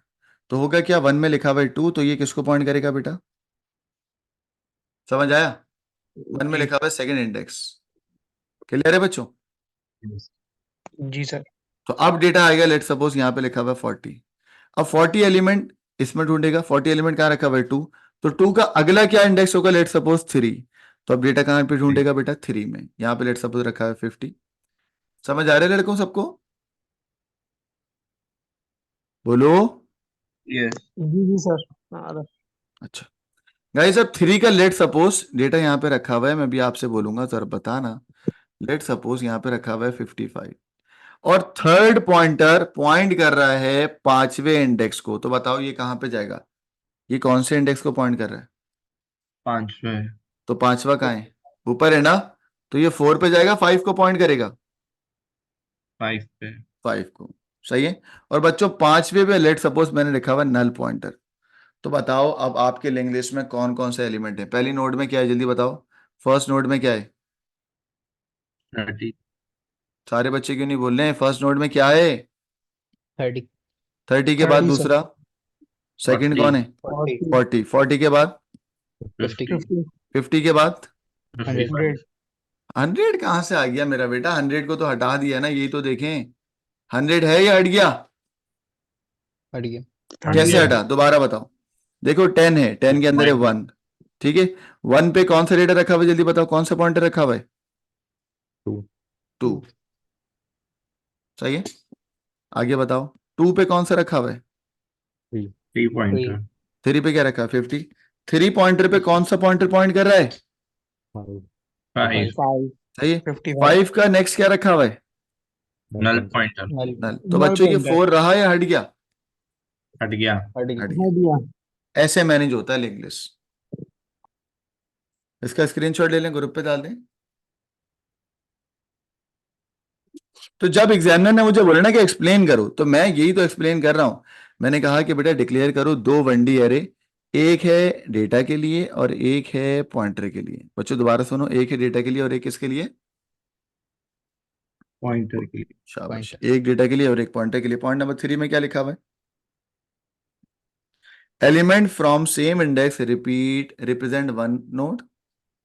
तो होगा क्या 1 में लिखा हुआ है 2, तो ये किसको पॉइंट करेगा बेटा, समझ आया? 1 में जी लिखा हुआ है सेकंड इंडेक्स, क्लियर है बच्चों? जी सर। तो अब डेटा आएगा, लेट सपोज यहाँ पे लिखा हुआ है 40, अब 40 एलिमेंट इसमें ढूंढेगा, 40 एलिमेंट कहाँ रखा हुआ है 2, तो 2 का अगला क्या इंडेक्स होगा, लेट सपोज 3, तो अब डेटा कहाँ पे ढूंढेगा बेटा 3 में, यहाँ पे लेट सपोज रखा है 50। समझ आ रहा है लड़कों सबको? बोलो। यस। जी सर। हाँ, अच्छा गाइस, अब 3 का लेट सपोज डेटा यहाँ पे रखा हुआ है, मैं भी आपसे बोलूंगा सर बताना, लेट सपोज यहाँ पे रखा हुआ है 55 और थर्ड पॉइंटर पॉइंट कर रहा है पांचवे इंडेक्स को, तो बताओ ये कहाँ पे जाएगा, ये कौन से इंडेक्स को पॉइंट कर रहा है? 5 है। तो पांचवा कहाँ है, ऊपर है ना, तो ये 4 पे जाएगा, 5 को पॉइंट करेगा, 5 पे। 5 को, सही है। और बच्चों पांचवे पे लेट सपोज मैंने लिखा हुआ नल पॉइंटर, तो बताओ अब आपके लिंक लिस्ट में कौन कौन से एलिमेंट है, पहली नोड में क्या है जल्दी बताओ, फर्स्ट नोड में क्या है, 30। सारे बच्चे क्यों नहीं बोल रहे हैं, फर्स्ट नोड में क्या है, 30 30 के बाद 30 सर। दूसरा, सेकंड 40। कौन है, 40 40, 40 के बाद 50। 50 50 के बाद 100 100 100 कहाँ से आ गया मेरा बेटा, 100 को तो हटा दिया ना, यही तो देखें 100 है या हट गया, हट गया। कैसे 100। हटा दोबारा बताओ, देखो 10 है, 10 के अंदर है 1, ठीक है, 1 पे कौन सा डेटा रखा हुआ है जल्दी बताओ, कौन सा पॉइंटर रखा हुआ है, 2 2, सही है, आगे बताओ 2 पे कौन सा रखा हुआ है, 3 3 पॉइंटर। 3 पे क्या रखा है 50, 3 पॉइंटर पे कौन सा पॉइंटर पॉइंट कर रहा है, 5 5 5 सही है, 55 5 का नेक्स्ट क्या रखा हुआ है, नल पॉइंटर। नल नल, तो नल बच्चों ये पॉइंटर 4 रहा या हट गया, हट गया। हट गया। हट गया, है दिया। ऐसे मैनेज होता है लिंक लिस्ट, इसका स्क्रीनशॉट ले लें ग्रुप पे डाल दें। तो जब एग्जामिनर ने मुझे बोला ना कि एक्सप्लेन करो, तो मैं यही तो एक्सप्लेन कर रहा हूं, मैंने कहा कि बेटा डिक्लेयर करो 2 1D एरे, एक है डेटा के लिए और एक है पॉइंटर के लिए, बच्चों दोबारा सुनो, एक है डेटा के लिए और एक किसके लिए, पॉइंटर के लिए। शाबाश, पॉइंटर एक डेटा के लिए और एक पॉइंटर के लिए। पॉइंट नंबर 3 में क्या लिखा हुआ है, element from same index repeat represent one node,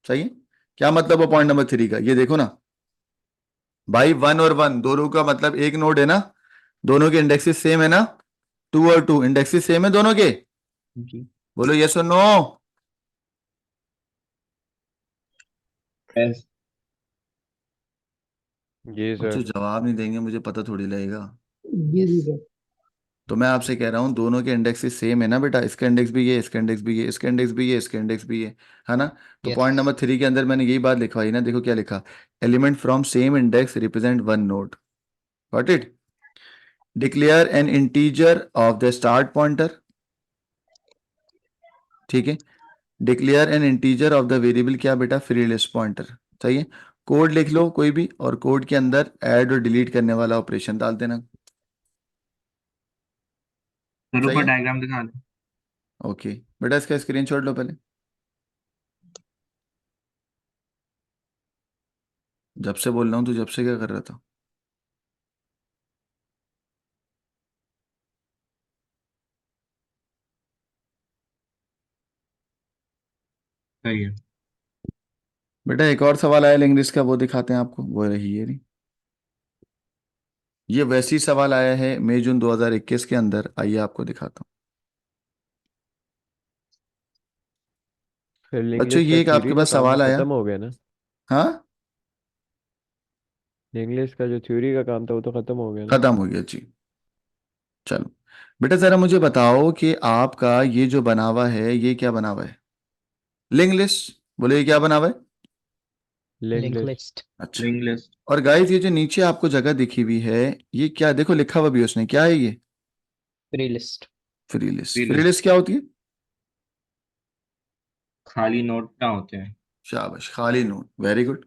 सही है, क्या मतलब है पॉइंट नंबर 3 का, ये देखो ना भाई, 1 और 1 दोनों का मतलब एक नोड है ना, दोनों के इंडेक्सेस सेम है ना, 2 और 2 इंडेक्सेस सेम है दोनों के, जी। बोलो यस और नो, यस। जी बच्चों सर। जवाब नहीं देंगे मुझे पता थोड़ी लगेगा, जी सर। तो मैं आपसे कह रहा हूं दोनों के इंडेक्सेस सेम है ना बेटा, इसका इंडेक्स भी ये, इसका इंडेक्स भी ये, इसका इंडेक्स भी ये, इसका इंडेक्स भी ये, है ना, तो यस। पॉइंट नंबर 3 के अंदर मैंने यही बात लिखवाई ना, देखो क्या लिखा, element from same index represent one node, got it, declare N integer of the start pointer, ठीक है, declare N integer of the variable क्या बेटा, फ्री लिस्ट पॉइंटर, सही है, कोड लिख लो कोई भी और कोड के अंदर ऐड और डिलीट करने वाला ऑपरेशन डाल देना, जरूर सही पर है, डायग्राम दिखा दो। ओके बेटा इसका स्क्रीनशॉट लो पहले, जब से बोल रहा हूँ तो जब से क्या कर रहा था, सही है। बेटा एक और सवाल आया इंग्लिश का, वो दिखाते हैं आपको, वो रही ये नहीं, ये वैसी सवाल आया है मई जून 2021 के अंदर, आइए आपको दिखाता हूँ। फिर लिंक बच्चों लिस्ट का ये एक थ्योरी आपके का पास काम तो सवाल आया, खत्म हो गया ना। हाँ लिंक लिस्ट का जो थ्योरी का काम था वो तो खत्म हो गया ना। खत्म हो गया जी, चलो बेटा जरा मुझे बताओ कि आपका ये जो बना हुआ है ये क्या बना हुआ है, लिंक लिस्ट, बोले ये क्या बना हुआ है, लिंक लिंक लिस्ट। लिस्ट अच्छा, लिंक लिस्ट। और गाइस ये जो नीचे आपको जगह दिखी हुई है, ये क्या देखो लिखा हुआ भी है उसने, क्या है ये, free list free list, free free list. List क्या होती है, खाली नोट ना होते हैं। शाबाश, खाली नोट, वेरी गुड,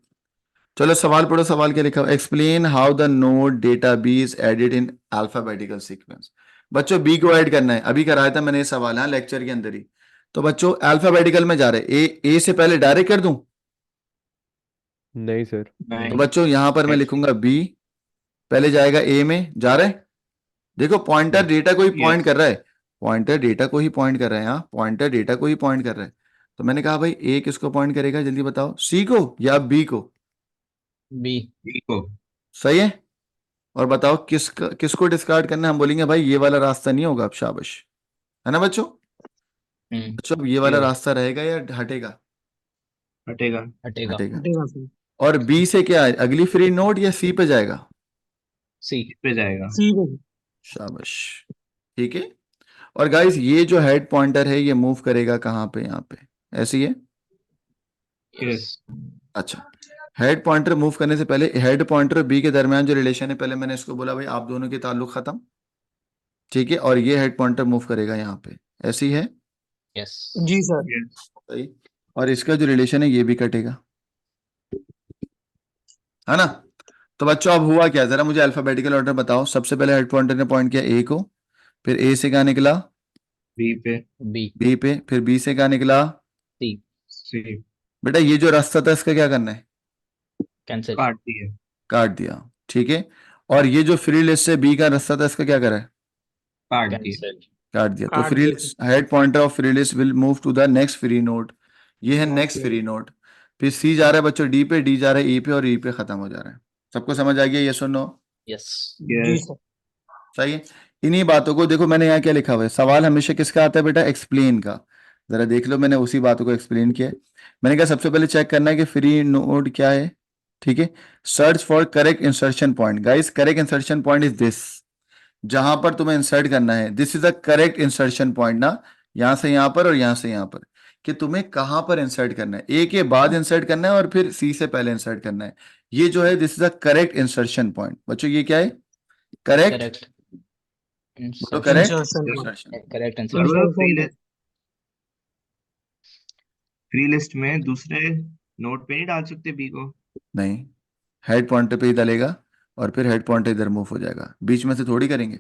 चलो सवाल पढ़ो, सवाल क्या लिखा हुआ, explain how the node data B is added in alphabetical sequence. बच्चों बी को ऐड करना है, अभी कराया था मैंने ये सवाल, हाँ लेक्चर के अंदर ही। तो बच्चों अल्फाबेटिकल में जा रहे, ए से पहले डायरेक्ट कर दूं? नहीं सर। तो नहीं बच्चों यहां पर मैं ऐसे लिखूंगा बी, पहले जाएगा ए में, जा रहा है। देखो पॉइंटर डेटा को ही पॉइंट यस कर रहा है, पॉइंटर डेटा को ही पॉइंट कर रहा है, हाँ पॉइंटर डेटा को ही पॉइंट कर रहा है। तो मैंने कहा भाई ए किसको पॉइंट करेगा, जल्दी बताओ, सी को या बी को? बी। को सही है। और बताओ किसको डिस्कार्ड करना है? हम बोलेंगे भाई ये वाला रास्ता नहीं होगा, अब शाबाश, है ना बच्चों? बच्चों अब ये वाला Yes. रास्ता रहेगा या हटेगा? हटेगा हटेगा। हटेगा। हटेगा सर। और बी से क्या है, अगली फ्री नोड या सी पे जाएगा? सी। इस पे जाएगा सी पे। शाबाश, ठीक है। और गाइस ये जो हेड पॉइंटर है ये मूव करेगा कहाँ पे, यहाँ पे, ऐसी है। यस अच्छा, हेड पॉइंटर मूव करने से पहले हेड पॉइंटर और बी के दरमियान जो रिलेशन है, पहले मैंने इसको बोला भाई आप दोनों के ताल्लुक खत्म, ठीक है। और ये हेड पॉइंटर मूव करेगा यहाँ पे, ऐसी है, यस। जी सर। यस सही। और इसका जो रिलेशन है ये भी कटेगा, है ना? तो बच्चों अब हुआ क्या, जरा मुझे अल्फाबेटिकल ऑर्डर बताओ। सबसे पहले हेड पॉइंटर ने पॉइंट किया ए को, फिर ए से क्या निकला, बी पे बी। बी पे, फिर बी से क्या निकला? सी। सी बेटा ये जो रास्ता था इसका क्या करना है? कैंसिल। काट दिया काट दिया, ठीक है। और ये जो फ्री लिस्ट से बी का रास्ता था इसका क्या करा है? काट दिया कैंसिल। काट दिया। तो काट फ्री दिया। Head pointer of free list will move to the next free node, ये है नेक्स्ट Okay. Free node. फिर सी जा रहा है बच्चों डी पे, डी जा रहा है ई पे, और ई पे खत्म हो जा रहा है। सबको समझ आ गया, ये सुनो? यस। जी यस सर। सही है। इन्हीं बातों को देखो, मैंने यहाँ क्या लिखा हुआ है, सवाल हमेशा किसका आता है बेटा, एक्सप्लेन का। जरा देख लो, मैंने उसी बातों को एक्सप्लेन किया है। मैंने कहा सबसे पहले चेक करना है कि फ्री नोड क्या है, ठीक है। Search for correct insertion point, guys correct insertion point is this, जहां पर तुम्हें इंसर्ट करना है, this is the correct insertion point ना, यहां से यहां पर और यहां से यहां पर, कि तुम्हें कहां पर इंसर्ट करना है, ए के बाद इंसर्ट करना है और फिर सी से पहले इंसर्ट करना है। ये जो है this is the correct insertion point. बच्चों ये क्या है, करेक्ट? करेक्ट बोलो correct insertion point. Insertion. Correct और आंसर। वो इंसर्शन फ्री लिस्ट में दूसरे नोट पे नहीं डाल सकते बी को नहीं, हेड पॉइंटर पे ही डालेगा और फिर हेड पॉइंटर इधर मूव हो जाएगा, बीच में से थोड़ी करेंगे।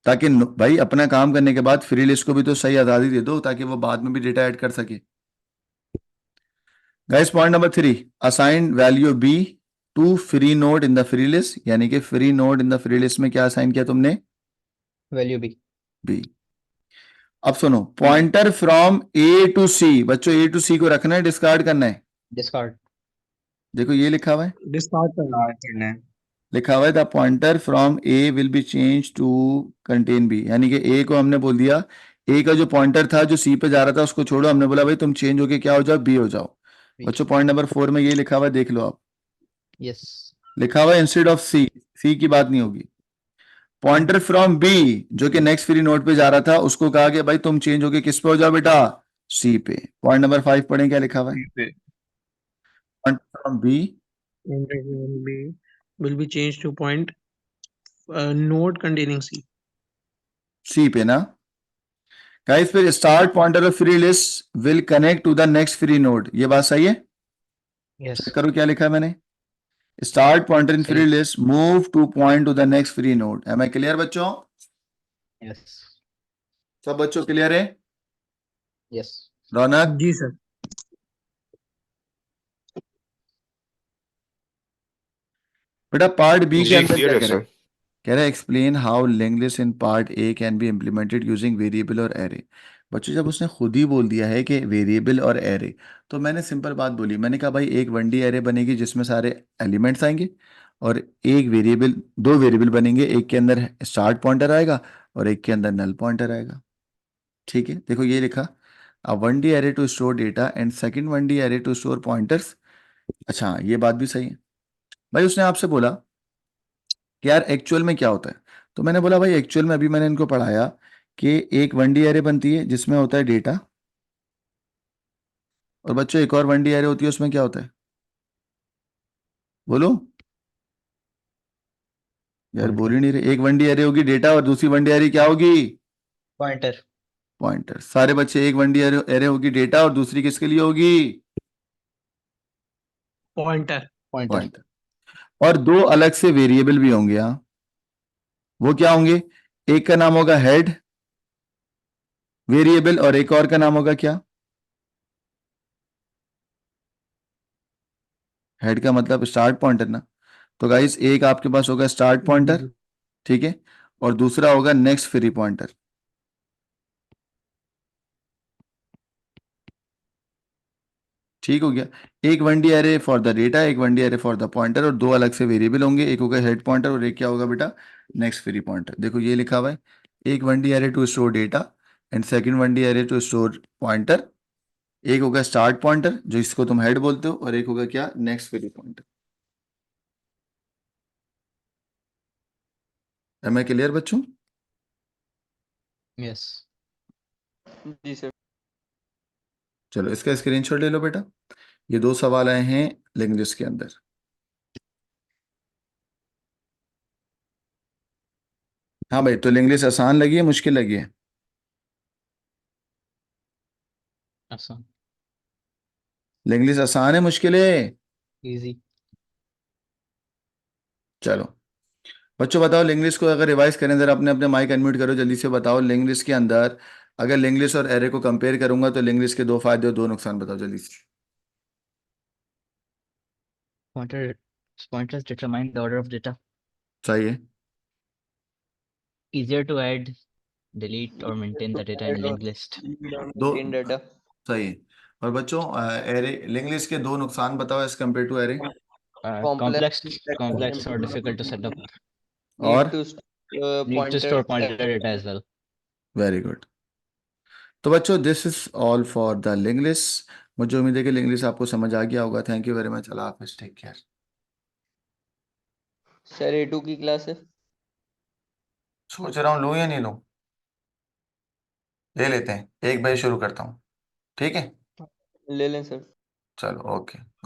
ताकि भाई अपना काम करने के बाद फ्री लिस्ट को भी तो सही आजादी दे दो, ताकि वो बाद में भी डेटा ऐड कर सके। Guys point number 3, assign value B to free node in the free list, यानी कि free node in the free list में क्या असाइन किया तुमने? Value B. बी। अब सुनो, pointer from A to C, बच्चों ए टू सी को रखना है, डिस्कार्ड करना है? डिस्कार्ड। देखो ये लिखा हुआ है, डिस्कार्ड करना। काट करना है लिखा हुआ है the pointer from A will be change to contain B, यानी कि ए को हमने बोल दिया, ए का जो पॉइंटर था जो सी पे जा रहा था उसको छोड़ो, हमने बोला भाई तुम चेंज होके क्या हो जाओ, बी हो जाओ। B. बच्चों पॉइंट नंबर 4 में ये लिखा हुआ है, देख लो आप, यस। लिखा हुआ है इंस्टेड ऑफ सी, सी की बात नहीं होगी। पॉइंटर फ्रॉम बी जो कि नेक्स्ट फ्री नोड पे जा रहा था, उसको कहा कि भाई तुम चेंज होके किस पे हो जाओ बेटा, सी पे। पॉइंट नंबर 5 पढ़ें, क्या लिखा हुआ है? बी पे pointer from B, will be changed to point node containing C. C पे ना गाइस। फिर start pointer of free list will connect to the next free node, ये बात सही है? यस। चेक करो क्या लिखा है मैंने, स्टार्ट पॉइंटर इन फ्री सही। List move to point to the next free node. Am I clear बच्चों? यस। सब बच्चों क्लियर है? यस। रौनक? जी सर। बेटा पार्ट बी के जी अंदर क्लियर क्या है कह रहा सर। है? कह रहा है explain how link list in part A can be implemented using variable और एरे। बच्चों जब उसने खुद ही बोल दिया है कि वेरिएबल और एरे, तो मैंने सिंपल बात बोली, मैंने कहा भाई एक 1D एरे बनेगी जिसमें सारे एलिमेंट्स आएंगे, और एक वेरिएबल, दो वेरिएबल बनेंगे, एक के अंदर स्टार्ट पॉइंटर आएगा और एक के अंदर नल पॉइंटर आएगा, ठीक है। देखो ये लिखा, a 1D array to store data and second 1D array to store pointers. अच्छा ये बात भी सही है। भाई उसने आपसे बोला कि यार एक्चुअल में क्या होता है, तो मैंने बोला भाई एक्चुअल में अभी मैंने इनको पढ़ाया कि एक 1D एरे बनती है जिसमें होता है डेटा, और बच्चों एक और 1D एरे होती है, उसमें क्या होता है, बोलो यार, बोल ही नहीं रहे। एक 1D एरे होगी डेटा और दूसरी 1D एरे क्या होगी? पॉइंटर। पॉइंटर। सारे बच्चे, एक 1D एरे होगी डेटा और दूसरी किसके लिए होगी? पॉइंटर। Pointer. पॉइंटर। और दो अलग से वेरिएबल भी होंगे यहाँ, वो क्या होंगे? एक का नाम होगा हेड वेरिएबल और एक और का नाम होगा क्या? हेड का मतलब स्टार्ट पॉइंटर ना। तो गाइस एक आपके पास होगा स्टार्ट पॉइंटर, ठीक है, और दूसरा होगा नेक्स्ट फ्री पॉइंटर। ठीक हो गया। एक 1D array for the data, एक 1D array for the pointer, और दो अलग से वेरिएबल होंगे, एक होगा हेड पॉइंटर और एक क्या होगा बेटा? Next free pointer. देखो ये लिखा हुआ है, एक 1D array to store data and second 1D array to store pointer. एक होगा स्टार्ट पॉइंटर जो इसको तुम हेड बोलते हो, और एक होगा क्या? Next free pointer. Am I clear बच्चों? Yes. जी सर। चलो इसका स्क्रीनशॉट ले लो बेटा। ये दो सवाल आए हैं लैंग्वेज के अंदर। हाँ भाई, तो लैंग्वेज आसान लगी है मुश्किल लगी है? Awesome. लैंग्वेज आसान है मुश्किल है? Easy. चलो बच्चों बताओ, लैंग्वेज को अगर रिवाइज करें जरा, अपने अपने माइक अनम्यूट करो जल्दी से। बताओ लैंग्वेज के अंदर अगर लैंग्वेज और एरे को कंपेयर करूंगा तो लैंग्वेज के दो फायदे और दो नुकसान बताओ जल्दी से। Pointers determine the order of data. सही है। Easier to add, delete, or maintain the data in linked list. दो इन डाटा। सही है। और बच्चों एरे लैंग्वेज के दो नुकसान बताओ as compare to array. Complex or difficult to set up. और need to Need to store pointer data as well. Very good. तो बच्चों this is all for the language. मुझे उम्मीद है कि लैंग्वेज आपको समझ आ गया होगा। Thank you very much. अल्लाह हाफिज, टेक केयर। सर A2 की क्लास है। सोच रहा हूँ लूँ या नहीं लूँ, ले लेते हैं, एक बजे शुरू करता हूँ, ठीक है? ले लें सर। चलो ओके।